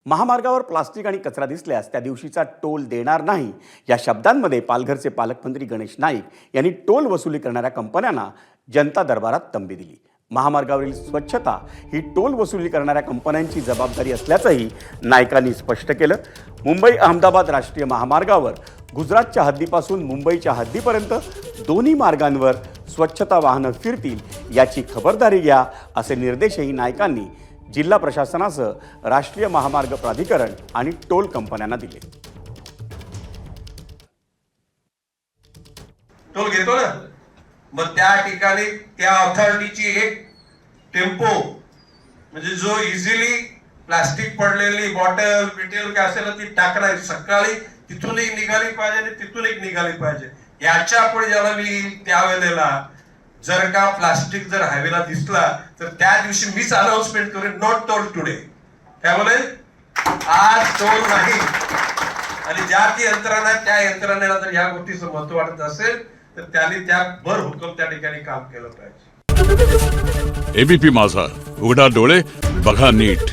महामार्गावर प्लास्टिक आणि कचरा दिसल्यास त्या दिवशीचा टोल देणार नाही या शब्दांमध्ये पालघरचे पालकमंत्री गणेश नाईक यांनी टोल वसुली करणाऱ्या कंपन्यांना जनता दरबारात तंबी दिली। महामार्गावरील स्वच्छता ही टोल वसुली करणाऱ्या कंपन्यांची जबाबदारी असल्याचंही नाईकांनी स्पष्ट केलं। मुंबई अहमदाबाद राष्ट्रीय महामार्गावर गुजरातच्या हद्दीपासून मुंबईच्या हद्दीपर्यंत दोन्ही मार्गांवर स्वच्छता वाहनं फिरतील याची खबरदारी घ्या असे निर्देशही नाईकांनी जिल्हा प्रशासनासह राष्ट्रीय महामार्ग प्राधिकरण आणि टोल कंपन्यांना दिले। टोल घेतो ना, मग त्या ठिकाणी त्या अथॉरिटीची एक टेम्पो म्हणजे जो इझिली प्लास्टिक पडलेली बॉटल बिटेल काय असेल ती टाकणार, सकाळी तिथून एक निघाली पाहिजे आणि तिथून एक निघाली पाहिजे। याच्या पुढे ज्याला मी त्यावेळेला जर का प्लास्टिक जर हायवेला दिसला तर त्या दिवशी मीच अनाउन्समेंट करेन, नॉट टोल टुडे। काय बोले, आज टोल नाही। आणि ज्या ती यंत्रणा त्या यंत्रणेला जर या गोष्टीचं महत्व वाटत असेल तर त्यांनी त्या भर हुकूम त्या ठिकाणी काम केलं पाहिजे। एबीपी माझा, उघडा डोळे बघा नीट।